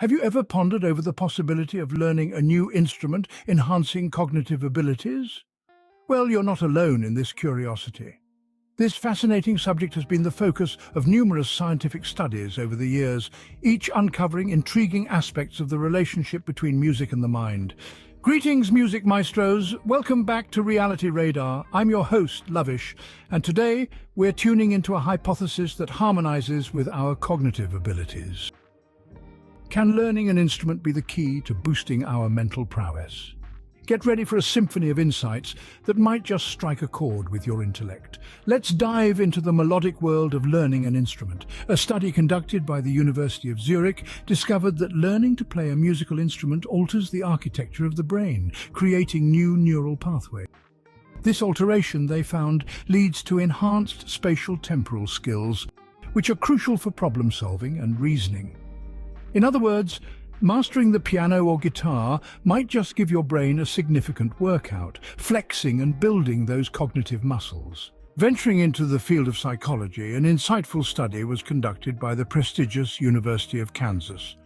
Have you ever pondered over the possibility of learning a new instrument, enhancing cognitive abilities? Well, you're not alone in this curiosity. This fascinating subject has been the focus of numerous scientific studies over the years, each uncovering intriguing aspects of the relationship between music and the mind. Greetings, music maestros. Welcome back to Reality Radar. I'm your host, Lavish, and today we're tuning into a hypothesis that harmonizes with our cognitive abilities. Can learning an instrument be the key to boosting our mental prowess? Get ready for a symphony of insights that might just strike a chord with your intellect. Let's dive into the melodic world of learning an instrument. A study conducted by the University of Zurich discovered that learning to play a musical instrument alters the architecture of the brain, creating new neural pathways. This alteration, they found, leads to enhanced spatial temporal skills, which are crucial for problem solving and reasoning. In other words, mastering the piano or guitar might just give your brain a significant workout, flexing and building those cognitive muscles. Venturing into the field of psychology, an insightful study was conducted by the prestigious University of Kansas.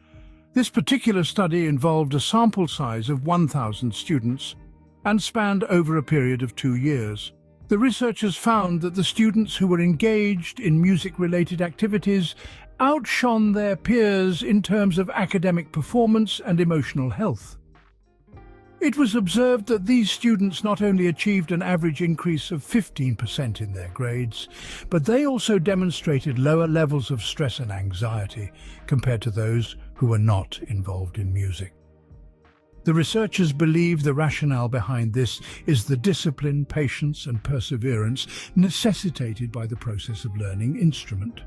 This particular study involved a sample size of 1,000 students and spanned over a period of 2 years. The researchers found that the students who were engaged in music-related activities outshone their peers in terms of academic performance and emotional health. It was observed that these students not only achieved an average increase of 15% in their grades, but they also demonstrated lower levels of stress and anxiety compared to those who were not involved in music. The researchers believe the rationale behind this is the discipline, patience, and perseverance necessitated by the process of learning instrument.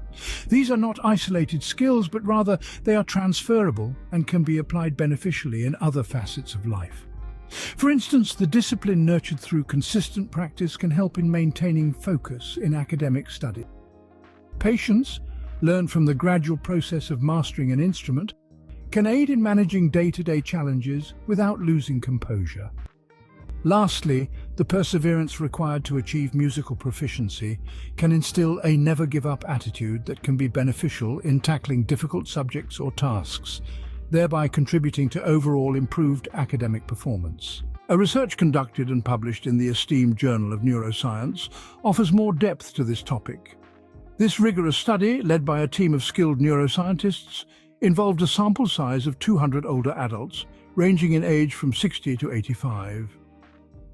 These are not isolated skills, but rather they are transferable and can be applied beneficially in other facets of life. For instance, the discipline nurtured through consistent practice can help in maintaining focus in academic study. Patience, learned from the gradual process of mastering an instrument, can aid in managing day-to-day challenges without losing composure. Lastly, the perseverance required to achieve musical proficiency can instill a never-give-up attitude that can be beneficial in tackling difficult subjects or tasks, thereby contributing to overall improved academic performance. A research conducted and published in the esteemed Journal of Neuroscience offers more depth to this topic. This rigorous study, led by a team of skilled neuroscientists, involved a sample size of 200 older adults, ranging in age from 60 to 85.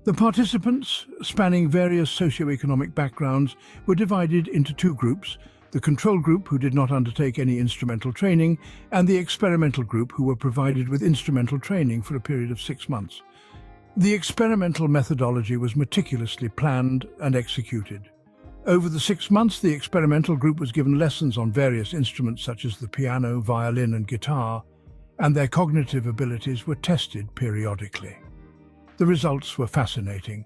The participants, spanning various socioeconomic backgrounds, were divided into 2 groups: the control group, who did not undertake any instrumental training, and the experimental group, who were provided with instrumental training for a period of 6 months. The experimental methodology was meticulously planned and executed. Over the 6 months, the experimental group was given lessons on various instruments such as the piano, violin, and guitar, and their cognitive abilities were tested periodically. The results were fascinating.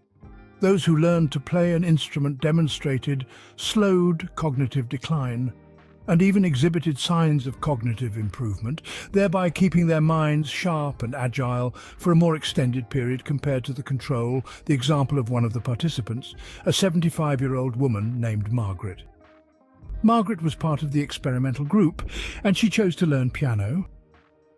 Those who learned to play an instrument demonstrated slowed cognitive decline and even exhibited signs of cognitive improvement, thereby keeping their minds sharp and agile for a more extended period compared to the control, the example of one of the participants, a 75-year-old woman named Margaret. Margaret was part of the experimental group, and she chose to learn piano.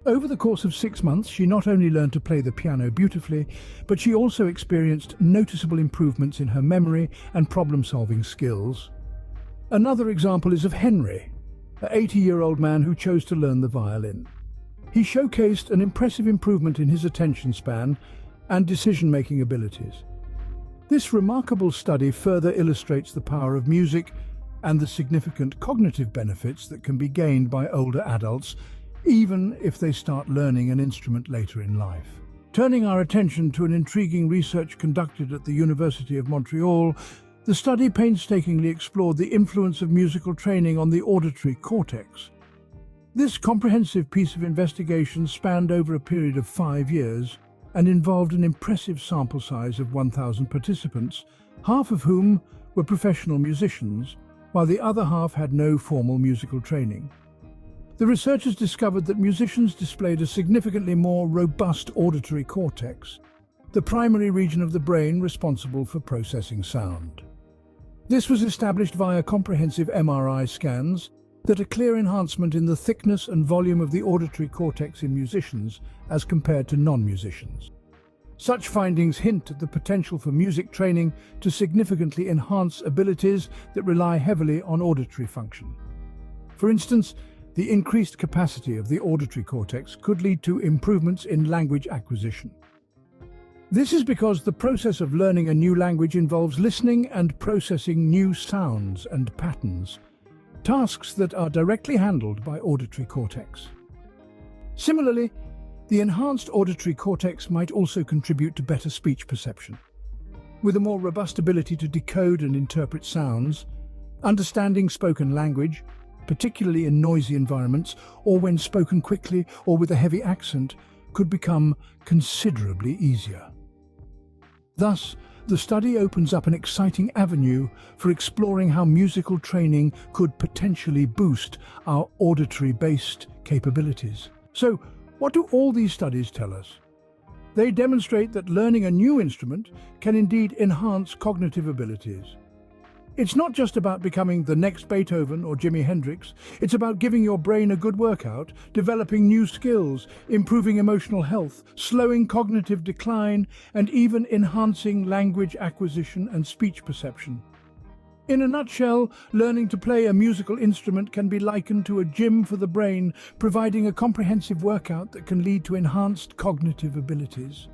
Over the course of 6 months, she not only learned to play the piano beautifully, but she also experienced noticeable improvements in her memory and problem-solving skills. Another example is of Henry, an 80-year-old man who chose to learn the violin. He showcased an impressive improvement in his attention span and decision-making abilities. This remarkable study further illustrates the power of music and the significant cognitive benefits that can be gained by older adults, even if they start learning an instrument later in life. Turning our attention to an intriguing research conducted at the University of Montreal, the study painstakingly explored the influence of musical training on the auditory cortex. This comprehensive piece of investigation spanned over a period of 5 years and involved an impressive sample size of 1,000 participants, half of whom were professional musicians, while the other half had no formal musical training. The researchers discovered that musicians displayed a significantly more robust auditory cortex, the primary region of the brain responsible for processing sound. This was established via comprehensive MRI scans that a clear enhancement in the thickness and volume of the auditory cortex in musicians as compared to non-musicians. Such findings hint at the potential for music training to significantly enhance abilities that rely heavily on auditory function. For instance, the increased capacity of the auditory cortex could lead to improvements in language acquisition. This is because the process of learning a new language involves listening and processing new sounds and patterns, tasks that are directly handled by auditory cortex. Similarly, the enhanced auditory cortex might also contribute to better speech perception. With a more robust ability to decode and interpret sounds, understanding spoken language, particularly in noisy environments or when spoken quickly or with a heavy accent, could become considerably easier. Thus, the study opens up an exciting avenue for exploring how musical training could potentially boost our auditory-based capabilities. So, what do all these studies tell us? They demonstrate that learning a new instrument can indeed enhance cognitive abilities. It's not just about becoming the next Beethoven or Jimi Hendrix. It's about giving your brain a good workout, developing new skills, improving emotional health, slowing cognitive decline, and even enhancing language acquisition and speech perception. In a nutshell, learning to play a musical instrument can be likened to a gym for the brain, providing a comprehensive workout that can lead to enhanced cognitive abilities.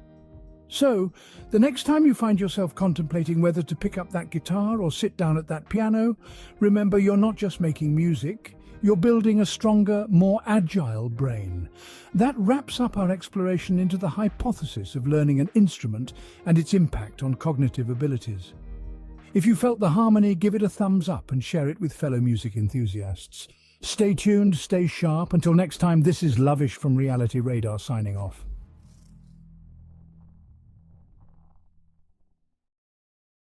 So, the next time you find yourself contemplating whether to pick up that guitar or sit down at that piano, remember you're not just making music, you're building a stronger, more agile brain. That wraps up our exploration into the hypothesis of learning an instrument and its impact on cognitive abilities. If you felt the harmony, give it a thumbs up and share it with fellow music enthusiasts. Stay tuned, stay sharp. Until next time, this is Lovish from Reality Radar signing off.